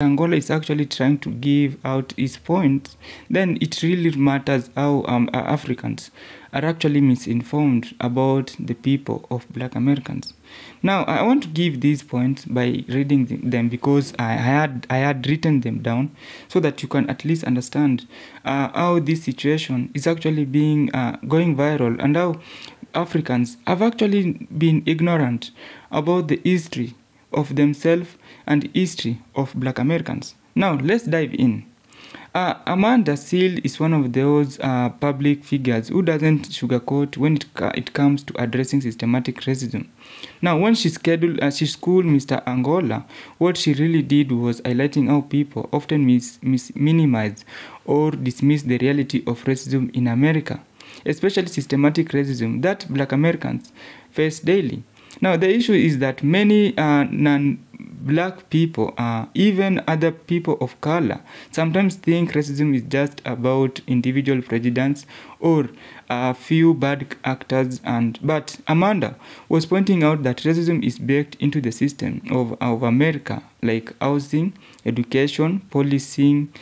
Angola is actually trying to give out his points, then it really matters how Africans are actually misinformed about the people of Black Americans. Now, I want to give these points by reading them because I had written them down so that you can at least understand how this situation is actually being going viral and how Africans have actually been ignorant about the history of themselves and history of Black Americans. Now, let's dive in. Amanda Seale is one of those public figures who doesn't sugarcoat when it comes to addressing systematic racism. Now, when she schooled Mr. Angola, what she really did was highlighting how people often minimize or dismiss the reality of racism in America, especially systematic racism that Black Americans face daily. Now, the issue is that many non-Black people, even other people of color, sometimes think racism is just about individual prejudice or a few bad actors. But Amanda was pointing out that racism is baked into the system of America, like housing, education, policing,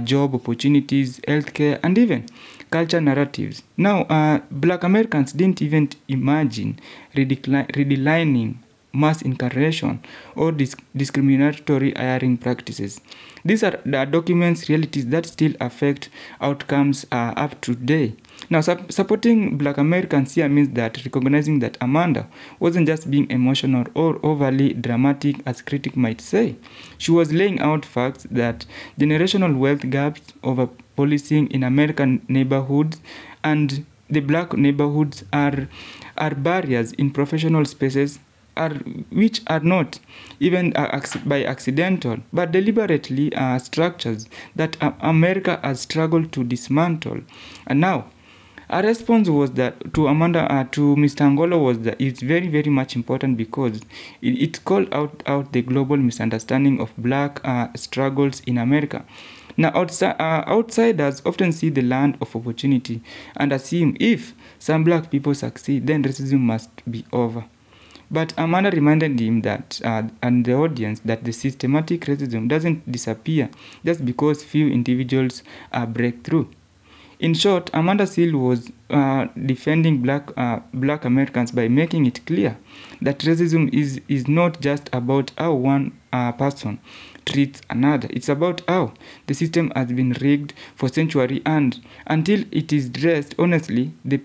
job opportunities, healthcare, and even culture narratives. Now, Black Americans didn't even imagine redlining, mass incarceration, or discriminatory hiring practices. These are the documents realities that still affect outcomes up to today. Now, supporting Black Americans here means that recognizing that Amanda wasn't just being emotional or overly dramatic as critics might say. She was laying out facts that generational wealth gaps over policing in American neighborhoods and the Black neighborhoods are barriers in professional spaces which are not even by accidental but deliberately structures that America has struggled to dismantle. And now, our response was that to Mr. Angola was that it's very, very much important because it called out the global misunderstanding of Black struggles in America. Now, outsiders often see the land of opportunity and assume if some Black people succeed, then racism must be over. But Amanda reminded him that, and the audience, that the systematic racism doesn't disappear just because few individuals break through. In short, Amanda Seale was defending Black Americans by making it clear that racism is not just about how one person treats another. It's about how the system has been rigged for centuries, and until it is addressed honestly, the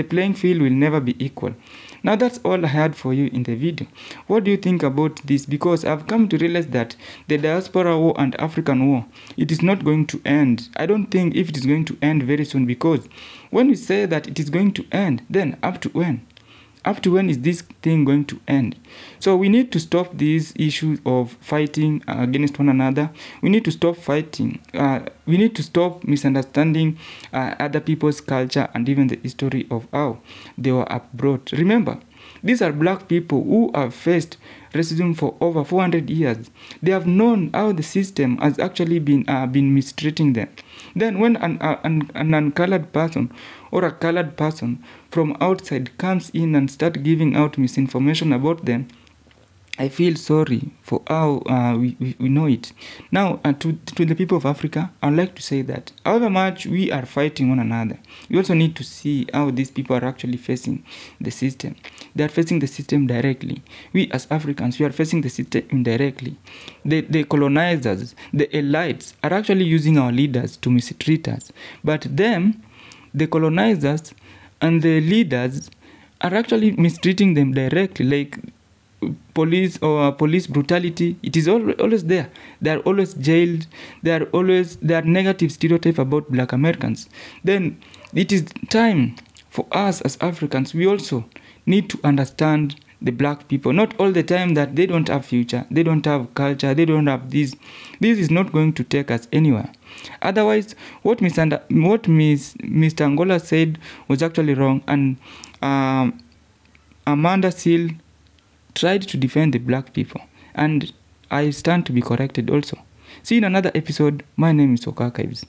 playing field will never be equal. Now, that's all I had for you in the video. What do you think about this? Because I've come to realize that the diaspora war and African war, it is not going to end. I don't think if it is going to end very soon, because when we say that it is going to end, then up to when? Up to when is this thing going to end? So we need to stop these issues of fighting against one another. We need to stop fighting. We need to stop misunderstanding other people's culture and even the history of how they were brought. Remember, these are Black people who have faced racism for over 400 years. They have known how the system has actually been mistreating them. Then when an uncolored person or a colored person from outside comes in and start giving out misinformation about them, I feel sorry for how we know it. Now, to the people of Africa, I would like to say that however much we are fighting one another, we also need to see how these people are actually facing the system. They are facing the system directly. We as Africans, we are facing the system indirectly. The colonizers, the elites, are actually using our leaders to mistreat us. But them, the colonizers and the leaders, are actually mistreating them directly, like police brutality. It is always there. They are always jailed. There are negative stereotypes about Black Americans. Then it is time for us as Africans. We also need to understand the Black people. Not all the time that they don't have future, they don't have culture, they don't have this. This is not going to take us anywhere. Otherwise, what Mr. Angola said was actually wrong, and Amanda Seale tried to defend the Black people, and I stand to be corrected also. See you in another episode. My name is Oka Archives.